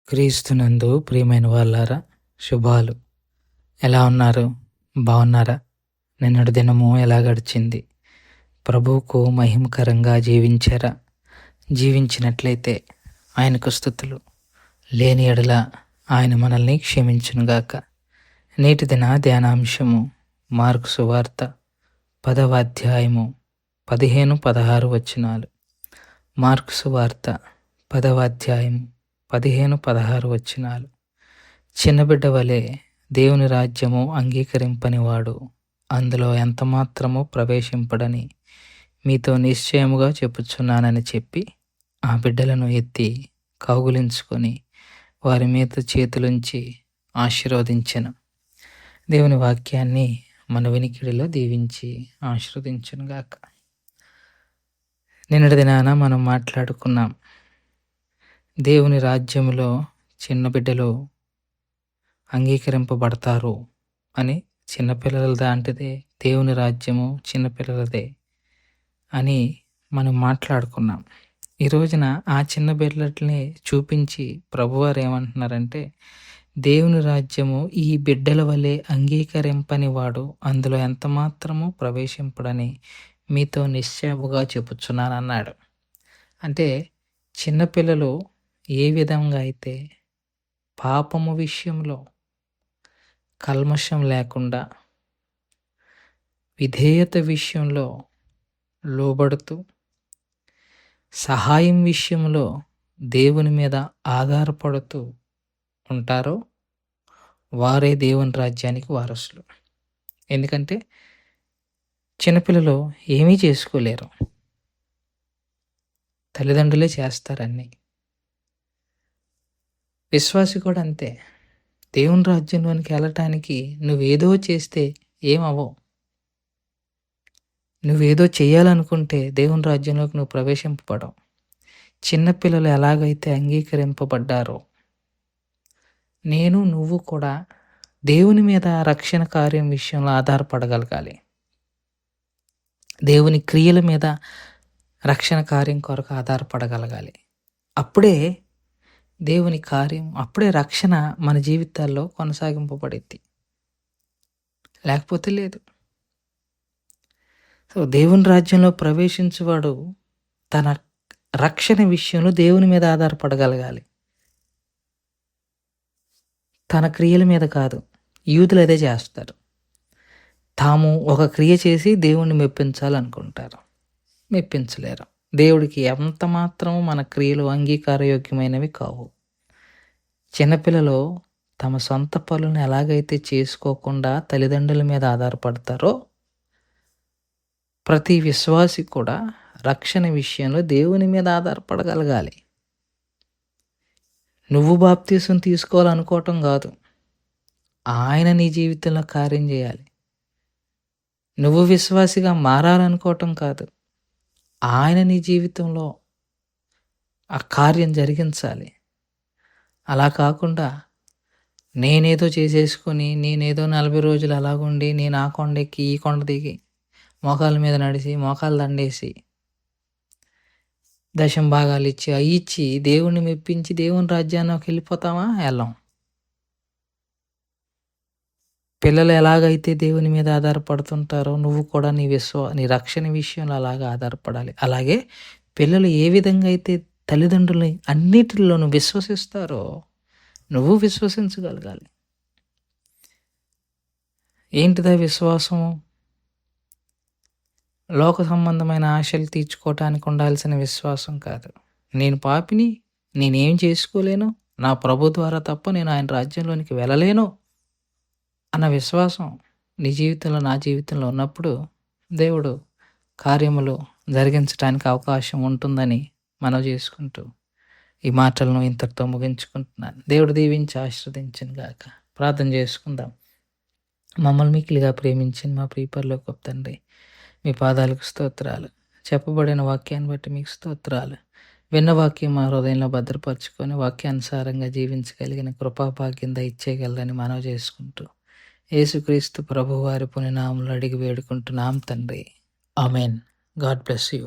క్రీస్తునందు ప్రియమైన వాళ్ళారా, శుభాలు. ఎలా ఉన్నారు? బాగున్నారా? నిన్నటి దినము ఎలా గడిచింది? ప్రభువుకు మహిమకరంగా జీవించారా? జీవించినట్లయితే ఆయనకు స్తుతులు. లేని ఎడల ఆయన మనల్ని క్షమించునుగాక. నేటి దిన ధ్యానాంశము మార్కు సువార్త 10వ అధ్యాయము 15-16 వచనాలు. మార్కు సువార్త 10వ అధ్యాయము 15-16 వచనాలు. చిన్నబిడ్డ వలె దేవుని రాజ్యము అంగీకరింపనివాడు అందులో ఎంతమాత్రము ప్రవేశింపడని మీతో నిశ్చయముగా చెప్పుచున్నానని చెప్పి ఆ బిడ్డలను ఎత్తి కౌగులించుకొని వారి మీద చేతులుంచి ఆశీర్వదించెను. దేవుని వాక్యాన్ని మన వినికిడిలో దీవించి ఆశీర్వదించునుగాక. నిన్నటి దినాన మనం మాట్లాడుకున్నాం, దేవుని రాజ్యములో చిన్న బిడ్డలు అంగీకరింపబడతారు అని. చిన్నపిల్లల దాంటిదే దేవుని రాజ్యము, చిన్నపిల్లలదే అని మనం మాట్లాడుకున్నాం. ఈ రోజున ఆ చిన్న బిడ్డలని చూపించి ప్రభువారు ఏమంటున్నారంటే, దేవుని రాజ్యము ఈ బిడ్డల వలె అంగీకరింపని వాడు అందులో ఎంతమాత్రము ప్రవేశింపడని మీతో నిశ్చయముగా చెప్పుచున్నానన్నాడు. అంటే చిన్నపిల్లలు ఏ విధంగా అయితే పాపము విషయంలో కల్మషం లేకుండా విధేయత విషయంలో లోబడుతూ సహాయం విషయంలో దేవుని మీద ఆధారపడుతూ ఉంటారో వారే దేవుని రాజ్యానికి వారసులు. ఎందుకంటే చిన్నపిల్లలు ఏమీ చేసుకోలేరు, తల్లిదండ్రులే చేస్తారన్నీ. విశ్వాసి కూడా అంతే. దేవుని రాజ్యంలోనికి వెళ్ళటానికి నువ్వేదో చేస్తే ఏమవో. నువ్వేదో చేయాలనుకుంటే దేవుని రాజ్యంలోకి నువ్వు ప్రవేశింపబడవు. చిన్నపిల్లలు ఎలాగైతే అంగీకరింపబడ్డారో నువ్వు కూడా దేవుని మీద రక్షణ కార్యం విషయంలో ఆధారపడగలగాలి. దేవుని క్రియల మీద రక్షణ కార్యం కొరకు ఆధారపడగలగాలి. అప్పుడే దేవుని కార్యం, అప్పుడే రక్షణ మన జీవితాల్లో కొనసాగింపబడిద్ది, లేకపోతే లేదు. సో దేవుని రాజ్యంలో ప్రవేశించేవాడు తన రక్షణ విషయంలో దేవుని మీద ఆధారపడగలగాలి, తన క్రియల మీద కాదు. యూదులు అదే చేస్తారు. తాము ఒక క్రియ చేసి దేవుణ్ణి మెప్పించాలనుకుంటారు, మెప్పించలేరు. దేవుడికి ఎంత మాత్రం మన క్రియలు అంగీకారయోగ్యమైనవి కావు. చిన్నపిల్లలు తమ సొంత పనులను ఎలాగైతే చేసుకోకుండా తల్లిదండ్రుల మీద ఆధారపడతారో, ప్రతి విశ్వాసి కూడా రక్షణ విషయంలో దేవుని మీద ఆధారపడగలగాలి. నువ్వు బాప్తీసం తీసుకోవాలనుకోవటం కాదు, ఆయన నీ జీవితంలో కార్యం చేయాలి. నువ్వు విశ్వాసిగా మారాలనుకోవటం కాదు, ఆయన నీ జీవితంలో ఆ కార్యం జరిగించాలి. అలా కాకుండా నేనేదో చేసేసుకొని, నేనేదో 40 రోజులు అలాగుండి, నేను ఆ కొండెక్కి ఈ కొండ దిగి మోకాళ్ళ మీద నడిచి మోకాలు దండేసి దశం భాగాలు ఇచ్చి ఇచ్చి దేవుణ్ణి మెప్పించి దేవుని రాజ్యానికి వెళ్ళిపోతామా? వెళ్ళాం. పిల్లలు ఎలాగైతే దేవుని మీద ఆధారపడుతుంటారో నువ్వు కూడా నీ రక్షణ విషయంలో అలాగా ఆధారపడాలి. అలాగే పిల్లలు ఏ విధంగా అయితే తల్లిదండ్రులని అన్నిటిలోనూ విశ్వసిస్తారో నువ్వు విశ్వసించగలగాలి. ఏంటిదా విశ్వాసము? లోక సంబంధమైన ఆశలు తీర్చుకోవటానికి ఉండాల్సిన విశ్వాసం కాదు. నేను పాపిని, నేనేం చేసుకోలేను, నా ప్రభు ద్వారా తప్ప నేను ఆయన రాజ్యంలోనికి వెళ్ళలేను అన్న విశ్వాసం నీ జీవితంలో, నా జీవితంలో ఉన్నప్పుడు దేవుడు కార్యములు జరిగించడానికి అవకాశం ఉంటుందని మనం చేసుకుంటూ ఈ మాటలను ఇంతటితో ముగించుకుంటున్నాను. దేవుడు దీవించి ఆశీర్వదించును గాక. ప్రార్థన చేసుకుందాం. మమ్మల్ని మిక్కిలిగా ప్రేమించిన మా ప్రియపరలోకపు తండ్రి, మీ పాదాలకు స్తోత్రాలు. చెప్పబడిన వాక్యాన్ని బట్టి మీకు స్తోత్రాలు. విన్న వాక్యం మా హృదయంలో భద్రపరుచుకొని వాక్యానుసారంగా జీవించగలిగిన కృపాభాగ్యం దయచేయగలరని మనవి చేసుకుంటూ యేసుక్రీస్తు ప్రభువారి పుణ్యనామములో అడిగి వేడుకుంటున్నాం తండ్రి. ఆమెన్. God bless you.